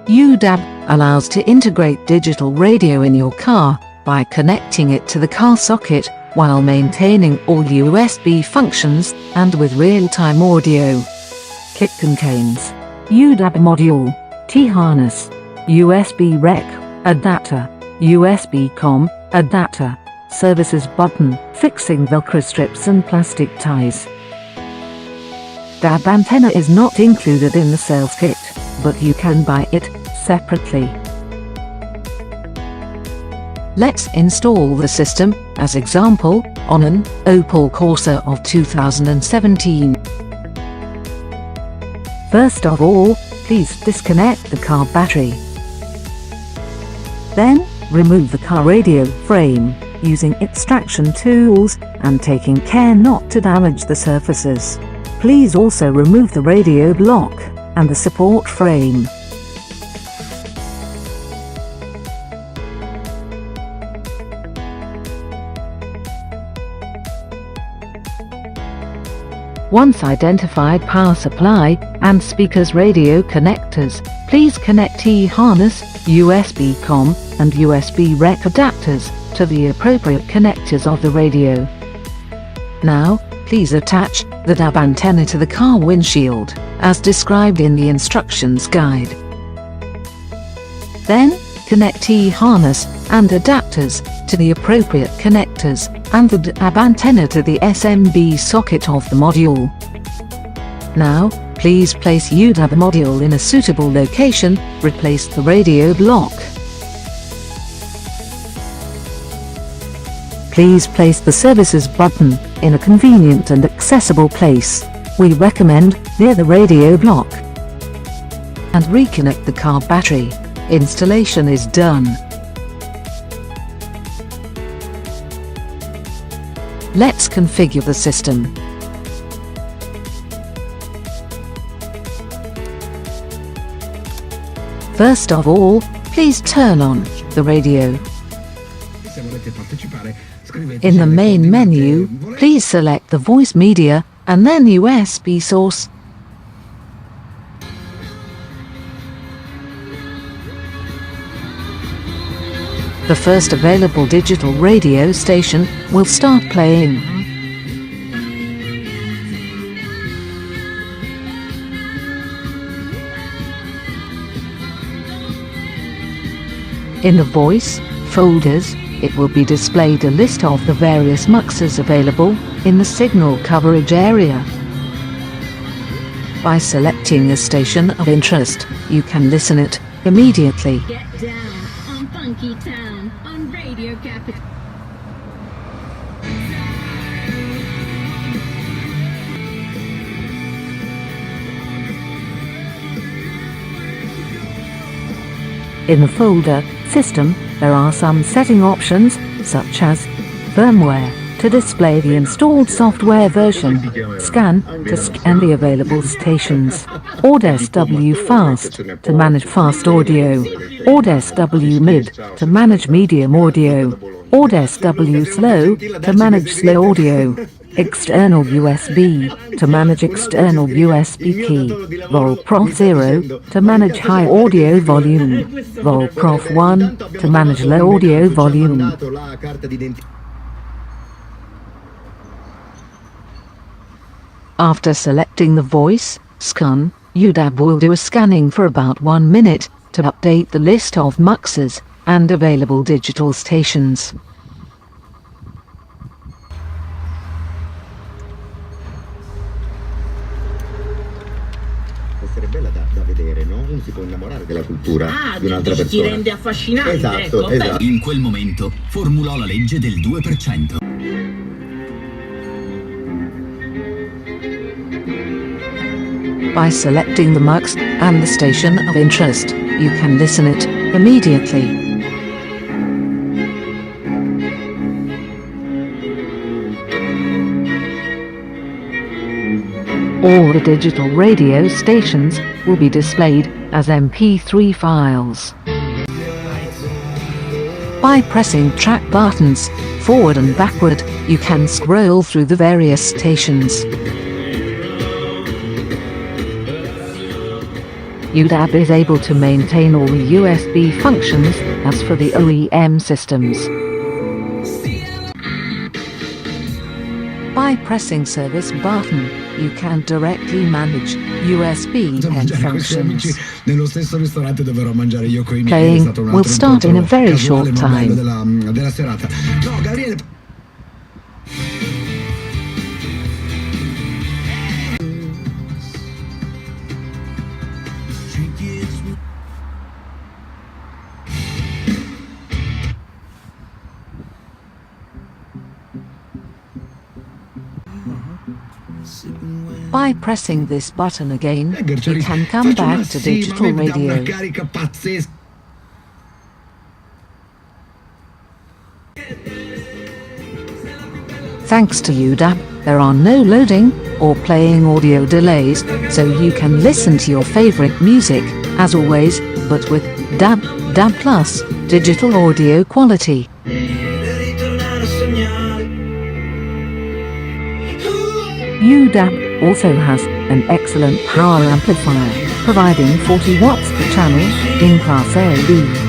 uDAB allows to integrate digital radio in your car by connecting it to the car socket while maintaining all USB functions and with real-time audio. Kit contains uDAB module, T-harness, USB rec adapter, USB COM adapter, services button, fixing Velcro strips and plastic ties. DAB antenna is not included in the sales kit, but you can buy it separately. Let's install the system, as example, on an Opel Corsa of 2017. First of all, please disconnect the car battery. Then, remove the car radio frame, using extraction tools and taking care not to damage the surfaces. Please also remove the radio block and the support frame. Once identified power supply and speakers radio connectors, please connect T-harness, USB COM, and USB rec adapters to the appropriate connectors of the radio. Now, please attach the DAB antenna to the car windshield, as described in the instructions guide. Then, connect T-harness and adapters to the appropriate connectors and the DAB antenna to the SMB socket of the module. Now, please place uDAB module in a suitable location, replace the radio block. Please place the services button in a convenient and accessible place. We recommend near the radio block. And reconnect the car battery. Installation is done. Let's configure the system. First of all, please turn on the radio. In the main menu, please select the voice media and then USB source. The first available digital radio station will start playing. In the voice folders, it will be displayed a list of the various muxes available in the signal coverage area. By selecting a station of interest, you can listen it immediately. Get down on Funky Town on Radio Capital. In the folder System, there are some setting options, such as Firmware, to display the installed software version, Scan, to scan the available stations, uDAB Fast, to manage fast audio, uDAB Mid, to manage medium audio, uDAB Slow, to manage slow audio, external USB, to manage external USB key, VolProf 0, to manage high audio volume, VolProf 1, to manage low audio volume. After selecting the voice scan, uDAB will do a scanning for about 1 minute to update the list of muxes and available digital stations. Bella da vedere, no? Uno si può innamorare della cultura di un'altra persona. Ti rende affascinante. Esatto, esatto. In quel momento formulò la legge del 2%. By selecting the mux and the station of interest, you can listen it immediately. All the digital radio stations will be displayed as MP3 files. By pressing track buttons, forward and backward, you can scroll through the various stations. uDAB is able to maintain all the USB functions as for the OEM systems. By pressing service button, you can directly manage USB pen functions. Nello stesso ristorante dove ero a mangiare io coi miei, Playing è stato un will altro start in a incontro very casuale, short ma bello time. della serata. No, Gabriele. By pressing this button again, Eggerceli, you can come faccio back una to sì, ma digital mi dà una radio. carica pazzesca. Thanks to uDAB, there are no loading or playing audio delays, so you can listen to your favorite music, as always, but with DAB+, digital audio quality. uDAB also has an excellent power amplifier, providing 40 watts per channel in Class A.